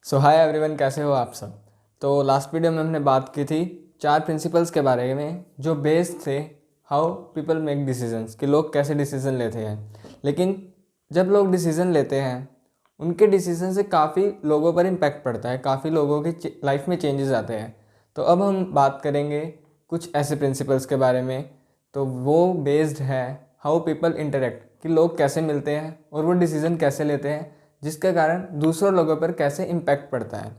सो hi everyone, कैसे हो आप सब। तो लास्ट वीडियो में हमने बात की थी 4 प्रिंसिपल्स के बारे में जो बेस्ड थे हाउ पीपल मेक डिसीजंस, कि लोग कैसे डिसीजन लेते हैं। लेकिन जब लोग डिसीजन लेते हैं उनके डिसीजन से काफ़ी लोगों पर इम्पैक्ट पड़ता है, काफ़ी लोगों की लाइफ में चेंजेस आते हैं। तो अब हम बात करेंगे कुछ ऐसे प्रिंसिपल्स के बारे में। तो वो बेस्ड है हाउ पीपल इंटरेक्ट, कि लोग कैसे मिलते हैं और वो डिसीज़न कैसे लेते हैं जिसके कारण दूसरों लोगों पर कैसे इम्पैक्ट पड़ता है।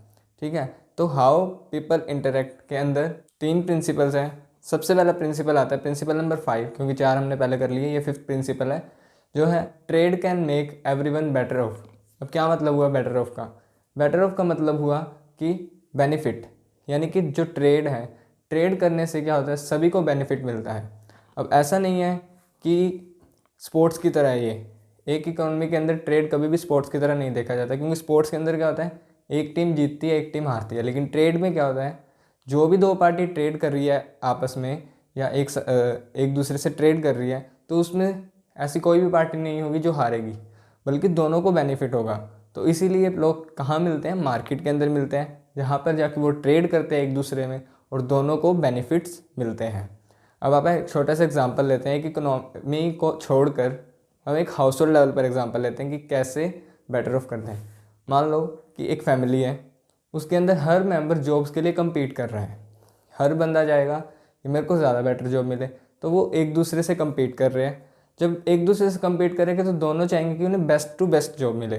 ठीक है, तो हाउ पीपल इंटरेक्ट के अंदर 3 प्रिंसिपल्स हैं। सबसे पहला प्रिंसिपल आता है प्रिंसिपल नंबर 5, क्योंकि 4 हमने पहले कर लिए, ये 5th प्रिंसिपल है जो है trade can make everyone better of. अब क्या मतलब हुआ बेटर ऑफ का? बेटर ऑफ का मतलब हुआ कि बेनिफिट, यानी कि जो ट्रेड है, ट्रेड करने से क्या होता है, सभी को बेनिफिट मिलता है। अब ऐसा नहीं है कि स्पोर्ट्स की तरह ये एक इकोनॉमी के अंदर ट्रेड कभी भी स्पोर्ट्स की तरह नहीं देखा जाता, क्योंकि स्पोर्ट्स के अंदर क्या होता है, एक टीम जीतती है एक टीम हारती है। लेकिन ट्रेड में क्या होता है, जो भी 2 पार्टी ट्रेड कर रही है आपस में या एक दूसरे से ट्रेड कर रही है, तो उसमें ऐसी कोई भी पार्टी नहीं होगी जो हारेगी, बल्कि दोनों को बेनिफिट होगा। तो इसीलिए लोग कहाँ मिलते हैं, मार्केट के अंदर मिलते हैं, जहाँ पर जाके वो ट्रेड करते हैं एक दूसरे में और दोनों को बेनिफिट्स मिलते हैं। अब आप एक छोटा सा एग्जांपल लेते हैं कि इकोनॉमी को छोड़कर हम एक हाउस होल्ड लेवल पर एग्जांपल लेते हैं कि कैसे बेटर ऑफ करते हैं। मान लो कि एक फैमिली है, उसके अंदर हर मेंबर जॉब्स के लिए कम्पीट कर रहा है। हर बंदा जाएगा कि मेरे को ज़्यादा बेटर जॉब मिले, तो वो एक दूसरे से कम्पीट कर रहे हैं। जब एक दूसरे से कम्पीट करेंगे तो दोनों चाहेंगे कि उन्हें बेस्ट टू बेस्ट जॉब मिले।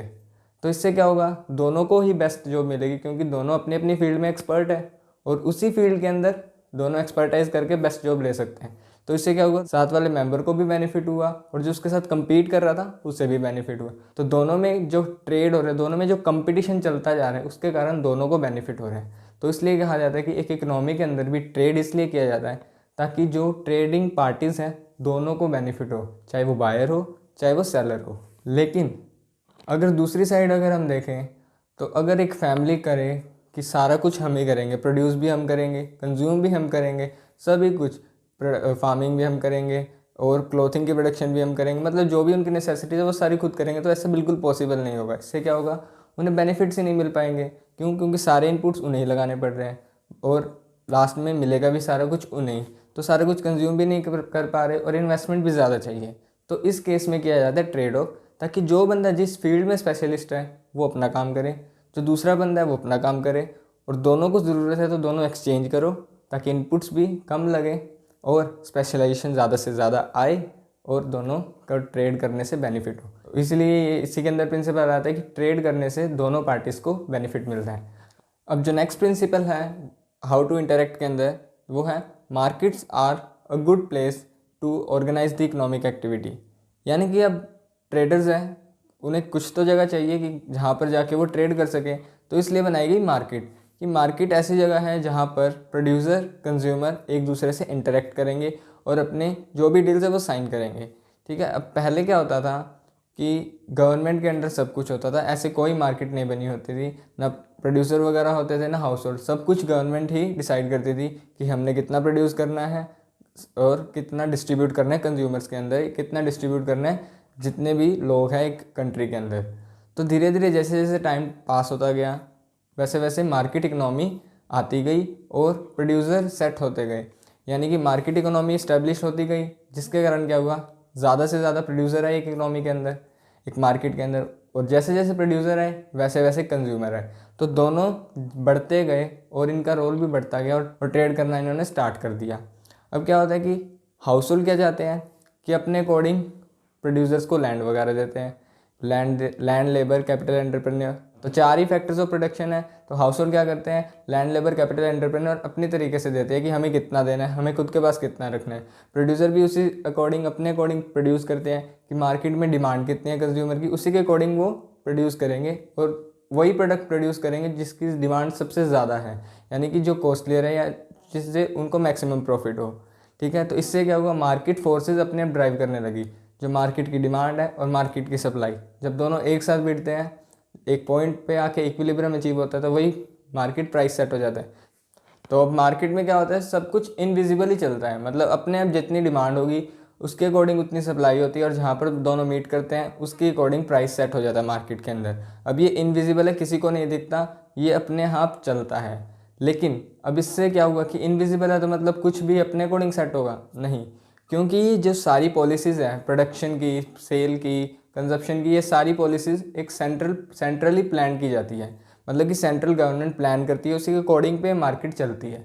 तो इससे क्या होगा, दोनों को ही बेस्ट जॉब मिलेगी, क्योंकि दोनों अपनी अपनी फील्ड में एक्सपर्ट है और उसी फील्ड के अंदर दोनों एक्सपर्टाइज करके बेस्ट जॉब ले सकते हैं। तो इससे क्या हुआ, साथ वाले मेंबर को भी बेनिफिट हुआ और जो उसके साथ कम्पीट कर रहा था उससे भी बेनिफिट हुआ। तो दोनों में जो ट्रेड हो रहा है, दोनों में जो कंपटीशन चलता जा रहा है, उसके कारण दोनों को बेनिफिट हो रहा है। तो इसलिए कहा जाता है कि एक इकोनॉमी के अंदर भी ट्रेड इसलिए किया जाता है ताकि जो ट्रेडिंग पार्टीज़ हैं दोनों को बेनिफिट हो, चाहे वो बायर हो चाहे वो सेलर हो। लेकिन अगर दूसरी साइड अगर हम देखें, तो अगर एक फैमिली करे कि सारा कुछ हम ही करेंगे, प्रोड्यूस भी हम करेंगे, कंज्यूम भी हम करेंगे, सभी कुछ, फार्मिंग भी हम करेंगे और क्लोथिंग की प्रोडक्शन भी हम करेंगे, मतलब जो भी उनकी नेसेसिटीज है वो सारी खुद करेंगे, तो ऐसा बिल्कुल पॉसिबल नहीं होगा। इससे क्या होगा, उन्हें बेनिफिट्स ही नहीं मिल पाएंगे। क्यों? क्योंकि सारे इनपुट्स उन्हें ही लगाने पड़ रहे हैं और लास्ट में मिलेगा भी सारा कुछ उन्हें। तो सारा कुछ कंज्यूम भी नहीं कर पा रहे और इन्वेस्टमेंट भी ज़्यादा चाहिए। तो इस केस में किया जाता है ट्रेड ऑफ, ताकि जो बंदा जिस फील्ड में स्पेशलिस्ट है वो अपना काम करे, जो दूसरा बंदा है वो अपना काम करे, और दोनों को ज़रूरत है तो दोनों एक्सचेंज करो ताकि इनपुट्स भी कम लगे और स्पेशलाइजेशन ज़्यादा से ज़्यादा आए और दोनों का ट्रेड करने से बेनिफिट हो। इसलिए इसी के अंदर प्रिंसिपल आता है कि ट्रेड करने से दोनों पार्टीज़ को बेनिफिट मिलता है। अब जो नेक्स्ट प्रिंसिपल है हाउ टू इंटरेक्ट के अंदर, वो है markets are a good place to organise the economic activity. यानी कि अब ट्रेडर्स हैं, उन्हें कुछ तो जगह चाहिए कि जहाँ पर जाके वो ट्रेड कर सकें, तो इसलिए बनाई गई मार्केट। कि मार्केट ऐसी जगह है जहाँ पर प्रोड्यूसर कंज्यूमर एक दूसरे से इंटरेक्ट करेंगे और अपने जो भी डील्स है वो साइन करेंगे। ठीक है, अब पहले क्या होता था कि गवर्नमेंट के अंडर सब कुछ होता था, ऐसे कोई मार्केट नहीं बनी होती थी, ना प्रोड्यूसर वगैरह होते थे ना हाउस होल्ड, सब कुछ गवर्नमेंट ही डिसाइड करती थी कि हमने कितना प्रोड्यूस करना है और कितना डिस्ट्रीब्यूट करना है कंज्यूमर्स के अंदर, कितना डिस्ट्रीब्यूट करना है जितने भी लोग हैं एक कंट्री के अंदर। तो धीरे धीरे जैसे जैसे टाइम पास होता गया वैसे वैसे मार्केट इकोनॉमी आती गई और प्रोड्यूसर सेट होते गए, यानी कि मार्केट इकोनॉमी इस्टेब्लिश होती गई, जिसके कारण क्या हुआ, ज़्यादा से ज़्यादा प्रोड्यूसर आए एक इकोनॉमी के अंदर, एक मार्केट के अंदर, और जैसे जैसे प्रोड्यूसर आए वैसे वैसे कंज्यूमर आए, तो दोनों बढ़ते गए और इनका रोल भी बढ़ता गया और ट्रेड करना इन्होंने स्टार्ट कर दिया। अब क्या होता है कि हाउस होल्ड क्या चाहते हैं कि अपने अकॉर्डिंग प्रोड्यूसर्स को लैंड वगैरह देते हैं, लैंड लेबर कैपिटल एंटरप्रेन्योर, तो 4 ही फैक्टर्स ऑफ प्रोडक्शन है। तो हाउस होल्ड क्या करते हैं, लैंड लेबर कैपिटल एंटरप्रेन्योर अपनी तरीके से देते हैं कि हमें कितना देना है, हमें खुद के पास कितना रखना है। प्रोड्यूसर भी उसी अकॉर्डिंग अपने अकॉर्डिंग प्रोड्यूस करते हैं कि मार्केट में डिमांड कितनी है कंज्यूमर की, उसी के अकॉर्डिंग वो प्रोड्यूस करेंगे और वही प्रोडक्ट प्रोड्यूस करेंगे जिसकी डिमांड सबसे ज़्यादा है, यानी कि जो कॉस्टलियर है या जिससे उनको मैक्सिमम प्रॉफिट हो। ठीक है, तो इससे क्या हुआ, मार्केट फोर्सेज अपने आप ड्राइव करने लगी, जो मार्केट की डिमांड है और मार्केट की सप्लाई, जब दोनों एक साथ भिड़ते हैं एक पॉइंट पे आके इक्विलिब्रियम अचीव होता है, तो वही मार्केट प्राइस सेट हो जाता है। तो अब मार्केट में क्या होता है, सब कुछ इनविजिबल ही चलता है, मतलब अपने आप जितनी डिमांड होगी उसके अकॉर्डिंग उतनी सप्लाई होती है, और जहाँ पर दोनों मीट करते हैं उसके अकॉर्डिंग प्राइस सेट हो जाता है मार्केट के अंदर। अब ये इनविजिबल है, किसी को नहीं दिखता, ये अपने आप चलता है। लेकिन अब इससे क्या हुआ कि इनविजिबल है तो मतलब कुछ भी अपने अकॉर्डिंग सेट होगा? नहीं, क्योंकि जो सारी पॉलिसीज़ हैं प्रोडक्शन की, सेल की, कंजप्शन की, ये सारी पॉलिसीज़ एक सेंट्रली प्लान की जाती है। मतलब कि सेंट्रल गवर्नमेंट प्लान करती है, उसी के अकॉर्डिंग पे मार्केट चलती है।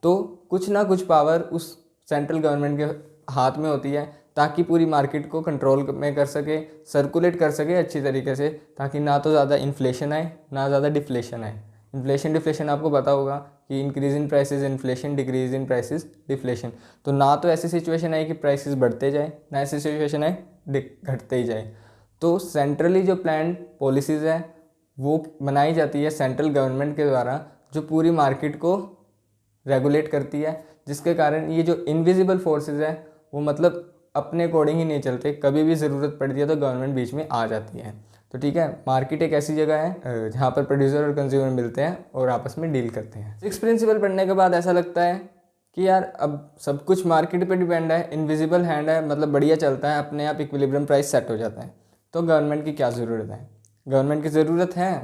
तो कुछ ना कुछ पावर उस सेंट्रल गवर्नमेंट के हाथ में होती है, ताकि पूरी मार्केट को कंट्रोल में कर सके, सर्कुलेट कर सके अच्छी तरीके से, ताकि ना तो ज़्यादा इन्फ्लेशन आए ना ज़्यादा डिफ्लेशन आए। इन्फ्लेशन डिफ्लेशन आपको पता होगा कि increase in prices inflation, decrease in prices deflation. तो ना तो ऐसी सिचुएशन आए कि प्राइसेस बढ़ते जाए, ना ऐसी सिचुएशन आए घटते ही जाए। तो सेंट्रली जो प्लान पॉलिसीज़ है वो बनाई जाती है सेंट्रल गवर्नमेंट के द्वारा, जो पूरी मार्केट को रेगुलेट करती है, जिसके कारण ये जो इनविजिबल फोर्सेस है वो मतलब अपने अकॉर्डिंग ही नहीं चलते, कभी भी ज़रूरत पड़ती है तो गवर्नमेंट बीच में आ जाती है। तो ठीक है, मार्केट एक ऐसी जगह है जहाँ पर प्रोड्यूसर और कंज्यूमर मिलते हैं और आपस में डील करते हैं। 6 प्रिंसिपल पढ़ने के बाद ऐसा लगता है कि यार अब सब कुछ मार्केट पे डिपेंड है, इनविजिबल हैंड है, मतलब बढ़िया चलता है, अपने आप इक्विलिब्रियम प्राइस सेट हो जाता है, तो गवर्नमेंट की क्या ज़रूरत है? गवर्नमेंट की ज़रूरत है,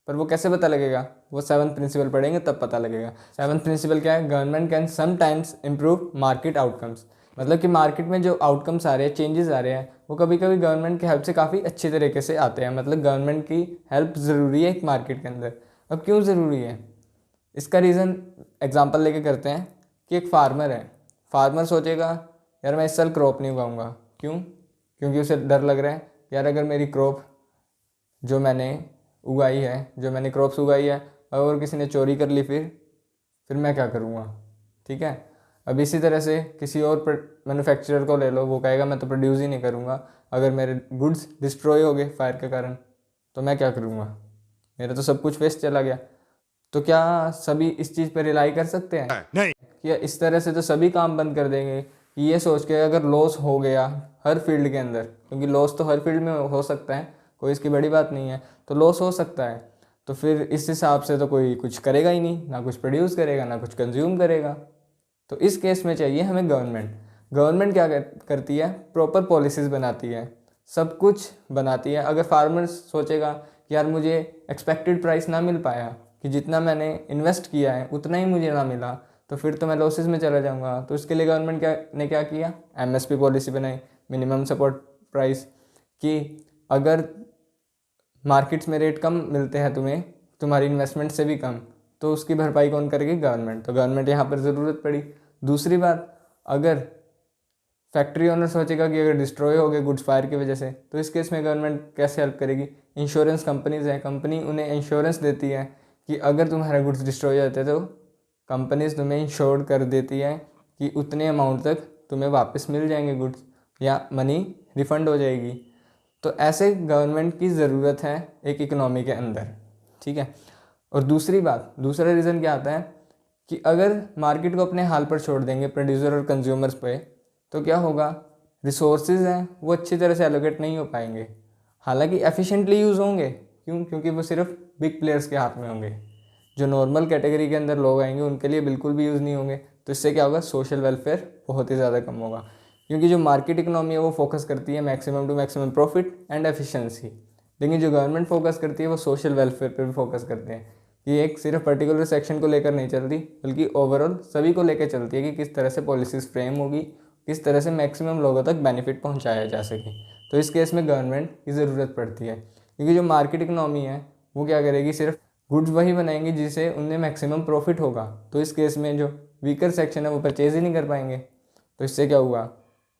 पर वो कैसे पता लगेगा? वो 7th प्रिंसिपल पढ़ेंगे तब पता लगेगा। 7th प्रिंसिपल क्या है? Government can sometimes improve market outcomes. मतलब कि मार्केट में जो आउटकम्स आ रहे हैं, चेंजेस आ रहे हैं, वो कभी कभी गवर्नमेंट की हेल्प से काफ़ी अच्छे तरीके से आते हैं। मतलब गवर्नमेंट की हेल्प ज़रूरी है एक मार्केट के अंदर। अब क्यों ज़रूरी है? इसका रीज़न एग्जांपल लेके करते हैं कि एक फार्मर है, फार्मर सोचेगा यार मैं इस साल क्रॉप नहीं उगाऊंगा। क्यों? क्योंकि उसे डर लग रहा है यार अगर मेरी क्रॉप जो मैंने उगाई है, जो मैंने क्रॉप्स उगाई है, अगर किसी ने चोरी कर ली फिर मैं क्या करूँगा? ठीक है। अब इसी तरह से किसी और मैन्युफैक्चरर को ले लो, वो कहेगा मैं तो प्रोड्यूस ही नहीं करूँगा, अगर मेरे गुड्स डिस्ट्रॉय हो गए फायर के कारण तो मैं क्या करूँगा? मेरा तो सब कुछ वेस्ट चला गया। तो क्या सभी इस चीज़ पर रिलाई कर सकते हैं? नहीं। कि इस तरह से तो सभी काम बंद कर देंगे कि ये सोच के अगर लॉस हो गया हर फील्ड के अंदर, क्योंकि लॉस तो हर फील्ड में हो सकता है, कोई इसकी बड़ी बात नहीं है, तो लॉस हो सकता है, तो फिर इस हिसाब से तो कोई कुछ करेगा ही नहीं, ना कुछ प्रोड्यूस करेगा ना कुछ कंज्यूम करेगा। तो इस केस में चाहिए हमें गवर्नमेंट। गवर्नमेंट क्या करती है? प्रॉपर पॉलिसीज़ बनाती है, सब कुछ बनाती है। अगर फार्मर सोचेगा कि यार मुझे एक्सपेक्टेड प्राइस ना मिल पाया, कि जितना मैंने इन्वेस्ट किया है उतना ही मुझे ना मिला, तो फिर तो मैं लॉसेस में चला जाऊंगा। तो इसके लिए गवर्नमेंट ने क्या किया? MSP पॉलिसी बनाई, मिनिमम सपोर्ट प्राइस, कि अगर मार्केट्स में रेट कम मिलते हैं तुम्हें, तुम्हारी इन्वेस्टमेंट से भी कम, तो उसकी भरपाई कौन करेगी? गवर्नमेंट। तो गवर्नमेंट यहाँ पर ज़रूरत पड़ी। दूसरी बात, अगर फैक्ट्री ओनर सोचेगा कि अगर डिस्ट्रॉय हो गए गुड्स फायर की वजह से, तो इस केस में गवर्नमेंट कैसे हेल्प करेगी? इंश्योरेंस कंपनीज़ हैं, कंपनी उन्हें इंश्योरेंस देती है कि अगर तुम्हारे गुड्स डिस्ट्रॉय होते हैं तो कंपनीज तुम्हें इंश्योर कर देती है कि उतने अमाउंट तक तुम्हें वापस मिल जाएंगे गुड्स, या मनी रिफ़ंड हो जाएगी। तो ऐसे गवर्नमेंट की ज़रूरत है एक इकोनॉमी के अंदर। ठीक है। और दूसरी बात, दूसरा रीज़न क्या आता है कि अगर मार्केट को अपने हाल पर छोड़ देंगे प्रोड्यूसर और कंज्यूमर्स पे, तो क्या होगा? रिसोर्सेज हैं वो अच्छी तरह से एलोकेट नहीं हो पाएंगे, हालांकि एफिशिएंटली यूज़ होंगे। क्यों? क्योंकि वो सिर्फ बिग प्लेयर्स के हाथ में होंगे। जो नॉर्मल कैटेगरी के अंदर लोग आएंगे उनके लिए बिल्कुल भी यूज़ नहीं होंगे। तो इससे क्या होगा? सोशल वेलफेयर बहुत ही ज़्यादा कम होगा, क्योंकि जो मार्केट इकोनॉमी है वो फोकस करती है maximum to maximum profit and efficiency, लेकिन जो गवर्नमेंट फोकस करती है वो सोशल वेलफेयर पर भी फोकस करते हैं। कि एक सिर्फ पर्टिकुलर सेक्शन को लेकर नहीं चलती, बल्कि ओवरऑल सभी को लेकर चलती है कि किस तरह से पॉलिसीज़ फ्रेम होगी, किस तरह से मैक्सिमम लोगों तक बेनिफिट पहुंचाया जा सके। तो इस केस में गवर्नमेंट की ज़रूरत पड़ती है, क्योंकि जो मार्केट इकोनॉमी है वो क्या करेगी? सिर्फ गुड्स वही बनाएंगे जिससे उन्हें मैक्सिमम प्रॉफिट होगा। तो इस केस में जो वीकर सेक्शन है वो परचेज ही नहीं कर पाएंगे, तो इससे क्या हुआ?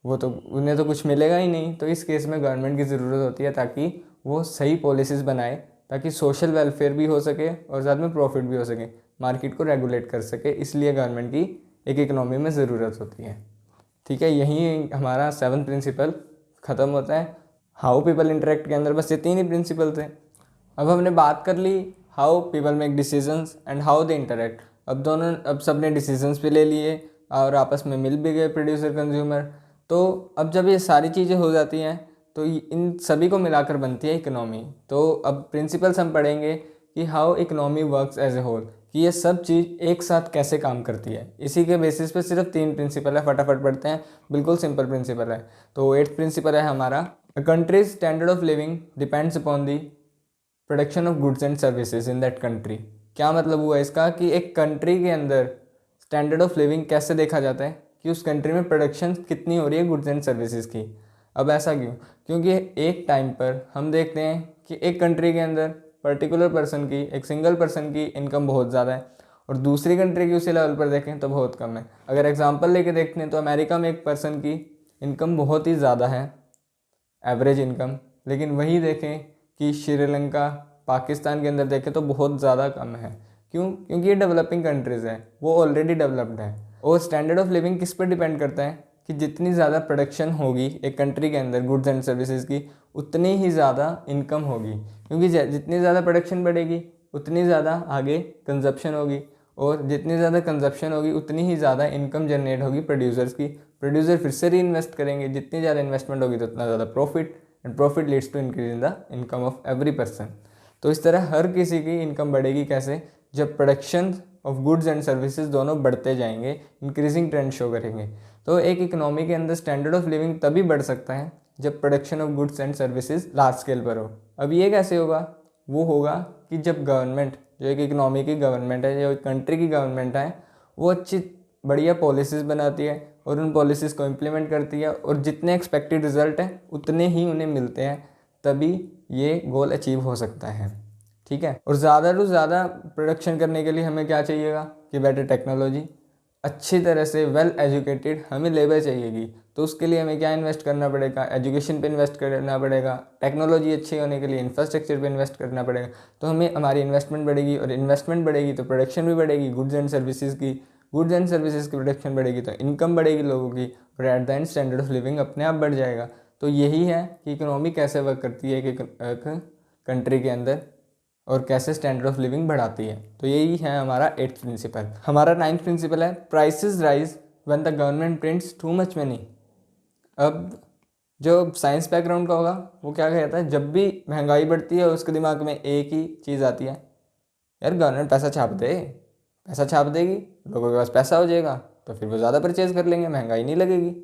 वो तो उन्हें तो कुछ मिलेगा ही नहीं। तो इस केस में गवर्नमेंट की ज़रूरत होती है ताकि वो सही पॉलिसीज़ बनाए, ताकि सोशल वेलफेयर भी हो सके और साथ में प्रॉफिट भी हो सके, मार्केट को रेगुलेट कर सके। इसलिए गवर्नमेंट की एक इकोनॉमी में ज़रूरत होती है। ठीक है, यही हमारा 7th प्रिंसिपल ख़त्म होता है। हाउ पीपल इंटरेक्ट के अंदर बस ये 3 ही प्रिंसिपल थे। अब हमने बात कर ली how people make decisions and how they interact. अब सब ने डिसीजंस भी ले लिए और आपस में मिल भी गए प्रोड्यूसर कंज्यूमर। तो अब जब ये सारी चीज़ें हो जाती हैं तो इन सभी को मिलाकर बनती है इकोनॉमी। तो अब प्रिंसिपल्स हम पढ़ेंगे कि how economy works as a whole, कि ये सब चीज़ एक साथ कैसे काम करती है। इसी के बेसिस पे सिर्फ 3 प्रिंसिपल है, फटाफट पढ़ते हैं, बिल्कुल सिंपल प्रिंसिपल है। तो 8th प्रिंसिपल है हमारा, a country's standard of living depends upon the production of goods and services in that country. क्या मतलब हुआ इसका कि एक कंट्री के अंदर स्टैंडर्ड ऑफ लिविंग कैसे देखा जाता है कि उस कंट्री में प्रोडक्शन कितनी हो रही है गुड्स एंड सर्विसेज की। अब ऐसा क्यों? क्योंकि एक टाइम पर हम देखते हैं कि एक कंट्री के अंदर पर्टिकुलर पर्सन की, एक सिंगल पर्सन की इनकम बहुत ज़्यादा है और दूसरी कंट्री की उसी लेवल पर देखें तो बहुत कम है। अगर एग्जांपल लेके देखते हैं तो अमेरिका में एक पर्सन की इनकम बहुत ही ज़्यादा है, एवरेज इनकम, लेकिन वही देखें कि श्रीलंका, पाकिस्तान के अंदर देखें तो बहुत ज़्यादा कम है। क्यों? क्योंकि ये डेवलपिंग कंट्रीज़ है, वो ऑलरेडी डेवलप्ड है। और स्टैंडर्ड ऑफ लिविंग किस पर डिपेंड करता है कि जितनी ज़्यादा प्रोडक्शन होगी एक कंट्री के अंदर गुड्स एंड सर्विसेज की, उतनी ही ज़्यादा इनकम होगी। क्योंकि जितनी ज़्यादा प्रोडक्शन बढ़ेगी उतनी ज़्यादा आगे कंजप्शन होगी, और जितनी ज़्यादा कंजप्शन होगी उतनी ही ज़्यादा इनकम जनरेट होगी प्रोड्यूसर्स की। प्रोड्यूसर फिर से री इन्वेस्ट करेंगे, जितनी ज़्यादा इन्वेस्टमेंट होगी तो उतना ज़्यादा profit, and profit leads to increase in the income of every person. तो इस तरह हर किसी की इनकम बढ़ेगी कैसे? जब production of goods and services दोनों बढ़ते जाएंगे, इंक्रीजिंग ट्रेंड शो करेंगे। तो एक इकोनॉमी के अंदर स्टैंडर्ड ऑफ लिविंग तभी बढ़ सकता है जब production of goods and services large scale पर हो। अब ये कैसे होगा? वो होगा कि जब गवर्नमेंट, जो एक इकोनॉमी की गवर्नमेंट है, जो एक कंट्री की गवर्नमेंट है, वो अच्छी बढ़िया पॉलिसीज़ बनाती है और उन पॉलिसीज़ को इम्प्लीमेंट करती है, और जितने एक्सपेक्टेड रिजल्ट हैं उतने ही उन्हें मिलते हैं, तभी ये गोल अचीव हो सकता है। ठीक है। और ज़्यादा से ज़्यादा प्रोडक्शन करने के लिए हमें क्या चाहिएगा कि बेटर टेक्नोलॉजी, अच्छी तरह से वेल एजुकेटेड हमें लेबर चाहिएगी। तो उसके लिए हमें क्या इन्वेस्ट करना पड़ेगा? एजुकेशन पे इन्वेस्ट करना पड़ेगा। टेक्नोलॉजी अच्छी होने के लिए इंफ्रास्ट्रक्चर पे इन्वेस्ट करना पड़ेगा। तो हमें हमारी इन्वेस्टमेंट बढ़ेगी, और इन्वेस्टमेंट बढ़ेगी तो प्रोडक्शन भी बढ़ेगी गुड्स एंड सर्विसेज की, गुड्स एंड सर्विसेज की प्रोडक्शन बढ़ेगी तो इनकम बढ़ेगी लोगों की, और at the end standard of living अपने आप बढ़ जाएगा। तो यही है कि इकोनॉमी कैसे वर्क करती है एक कंट्री के अंदर, और कैसे स्टैंडर्ड ऑफ लिविंग बढ़ाती है। तो यही है हमारा 8th प्रिंसिपल। हमारा 9th प्रिंसिपल है, prices rise when the government prints too much money. अब जो साइंस बैकग्राउंड का होगा वो क्या कहता है, जब भी महंगाई बढ़ती है उसके दिमाग में एक ही चीज़ आती है, यार गवर्नमेंट पैसा छाप दे, पैसा छाप देगी, लोगों के पास पैसा हो जाएगा तो फिर वो ज़्यादा परचेज कर लेंगे, महंगाई नहीं लगेगी।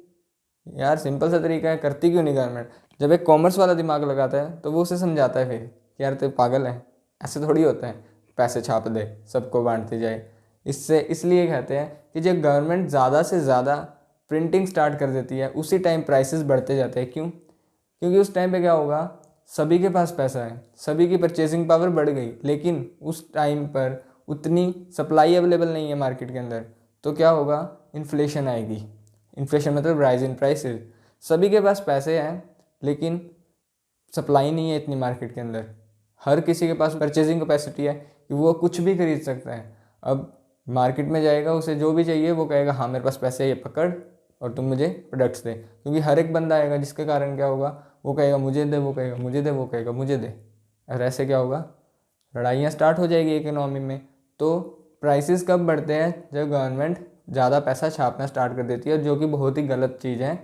यार सिंपल सा तरीका है, करती क्यों नहीं गवर्नमेंट? जब एक कॉमर्स वाला दिमाग लगाता है तो वो उसे समझाता है फिर कि यार तो पागल है, ऐसे थोड़ी होता है, पैसे छाप दे, सबको बांटती जाए। इसलिए कहते हैं कि जब गवर्नमेंट ज़्यादा से ज़्यादा प्रिंटिंग स्टार्ट कर देती है उसी टाइम प्राइसेस बढ़ते जाते हैं। क्यों? क्योंकि उस टाइम पे क्या होगा, सभी के पास पैसा है, सभी की परचेजिंग पावर बढ़ गई, लेकिन उस टाइम पर उतनी सप्लाई अवेलेबल नहीं है मार्केट के अंदर। तो क्या होगा, इन्फ्लेशन आएगी। इन्फ्लेशन मतलब राइज इन प्राइसेस। सभी के पास पैसे हैं लेकिन सप्लाई नहीं है इतनी मार्केट के अंदर। हर किसी के पास परचेजिंग कैपेसिटी है कि वो कुछ भी खरीद सकता है। अब मार्केट में जाएगा, उसे जो भी चाहिए वो कहेगा हाँ मेरे पास पैसे है, ये पकड़ और तुम मुझे प्रोडक्ट्स दे। क्योंकि हर एक बंदा आएगा, जिसके कारण क्या होगा, वो कहेगा मुझे दे, वो कहेगा मुझे दे, वो कहेगा मुझे दे, और ऐसे क्या होगा, लड़ाइयाँ स्टार्ट हो जाएगी इकोनॉमी में। तो प्राइसेस कब बढ़ते हैं? जब गवर्नमेंट ज़्यादा पैसा छापना स्टार्ट कर देती है, जो कि बहुत ही गलत चीज़ है,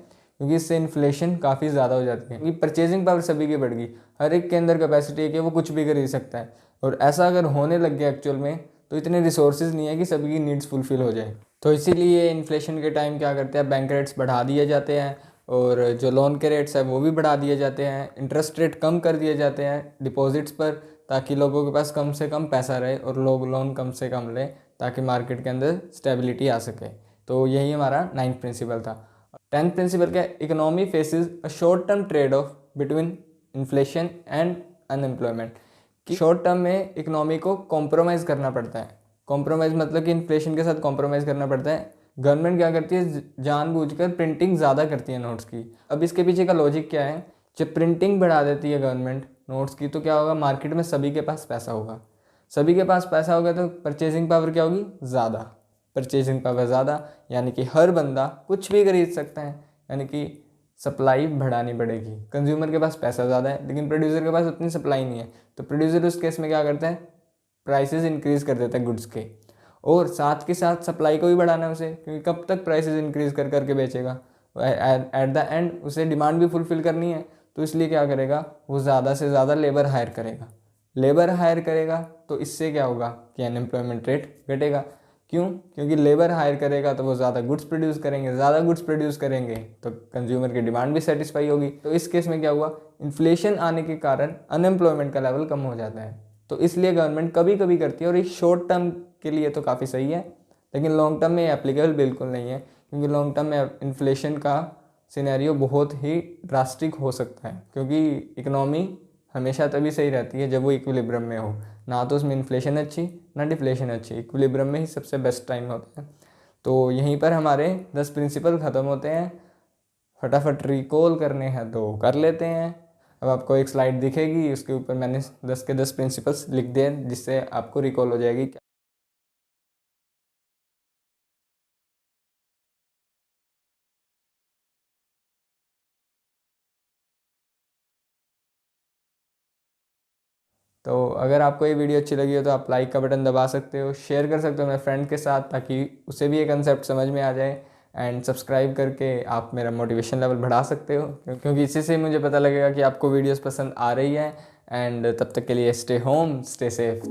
क्योंकि इससे इन्फ्लेशन काफ़ी ज़्यादा हो जाती है। क्योंकि परचेजिंग पावर सभी की बढ़ गई, हर एक के अंदर कैपेसिटी है कि वो कुछ भी खरीद सकता है। और ऐसा अगर होने लग गया एक्चुअल में, तो इतने रिसोर्सेज नहीं है कि सभी की नीड्स फुलफिल हो जाए। तो इसीलिए इन्फ्लेशन के टाइम क्या करते हैं, बैंक रेट्स बढ़ा दिए जाते हैं, और जो लोन के रेट्स हैं वो भी बढ़ा दिए जाते हैं। इंटरेस्ट रेट कम कर दिए जाते हैं डिपॉजिट्स पर, ताकि लोगों के पास कम से कम पैसा रहे और लोग लोन कम से कम लें, ताकि मार्केट के अंदर स्टेबिलिटी आ सके। तो यही हमारा 9th प्रिंसिपल था। 10th प्रिंसिपल क्या, economy faces a short term trade off between inflation and unemployment. कि शॉर्ट टर्म में इकोनॉमी को कॉम्प्रोमाइज़ करना पड़ता है। कॉम्प्रोमाइज़ मतलब कि इन्फ्लेशन के साथ कॉम्प्रोमाइज़ करना पड़ता है। गवर्नमेंट क्या करती है, जानबूझकर प्रिंटिंग ज़्यादा करती है नोट्स की। अब इसके पीछे का लॉजिक क्या है, जब प्रिंटिंग बढ़ा देती है गवर्नमेंट नोट्स की, तो क्या होगा, मार्केट में सभी के पास पैसा होगा। सभी के पास पैसा होगा तो परचेजिंग पावर क्या होगी, ज़्यादा। परचेजिंग पावर ज़्यादा यानी कि हर बंदा कुछ भी खरीद सकता है, यानी कि सप्लाई बढ़ानी पड़ेगी। कंज्यूमर के पास पैसा ज़्यादा है लेकिन प्रोड्यूसर के पास उतनी सप्लाई नहीं है, तो प्रोड्यूसर उस केस में क्या करता है, प्राइसेस इंक्रीज़ कर देता है गुड्स के, और साथ के साथ सप्लाई को भी बढ़ाना है उसे, क्योंकि कब तक प्राइसेस इंक्रीज़ कर करके बेचेगा, एट द एंड उसे डिमांड भी फुलफिल करनी है। तो इसलिए क्या करेगा, वो ज़्यादा से ज़्यादा लेबर हायर करेगा। लेबर हायर करेगा तो इससे क्या होगा कि अनएम्प्लॉयमेंट रेट घटेगा। क्यों? क्योंकि लेबर हायर करेगा तो वो ज़्यादा गुड्स प्रोड्यूस करेंगे, ज़्यादा गुड्स प्रोड्यूस करेंगे तो कंज्यूमर की डिमांड भी सेटिस्फाई होगी। तो इस केस में क्या हुआ, इन्फ्लेशन आने के कारण अनएम्प्लॉयमेंट का लेवल कम हो जाता है। तो इसलिए गवर्नमेंट कभी कभी करती है, और ये शॉर्ट टर्म के लिए तो काफ़ी सही है, लेकिन लॉन्ग टर्म में एप्लीकेबल बिल्कुल नहीं है, क्योंकि लॉन्ग टर्म में इन्फ्लेशन का सिनेरियो बहुत ही ड्रास्टिक हो सकता है। क्योंकि इकोनॉमी हमेशा तभी सही रहती है जब वो इक्विलिब्रियम में हो, ना तो उसमें इन्फ्लेशन अच्छी ना डिफ्लेशन अच्छी, इक्विलिब्रियम में ही सबसे बेस्ट टाइम होता है। तो यहीं पर हमारे 10 प्रिंसिपल ख़त्म होते हैं। फटाफट रिकॉल करने हैं तो कर लेते हैं। अब आपको एक स्लाइड दिखेगी, उसके ऊपर मैंने 10 के 10 प्रिंसिपल्स लिख दिए जिससे आपको रिकॉल हो जाएगी। तो अगर आपको ये वीडियो अच्छी लगी हो तो आप लाइक का बटन दबा सकते हो, शेयर कर सकते हो मेरे फ्रेंड के साथ ताकि उसे भी ये कंसेप्ट समझ में आ जाए, एंड सब्सक्राइब करके आप मेरा मोटिवेशन लेवल बढ़ा सकते हो, क्योंकि इसी से मुझे पता लगेगा कि आपको वीडियोस पसंद आ रही है। एंड तब तक के लिए स्टे होम, स्टे सेफ।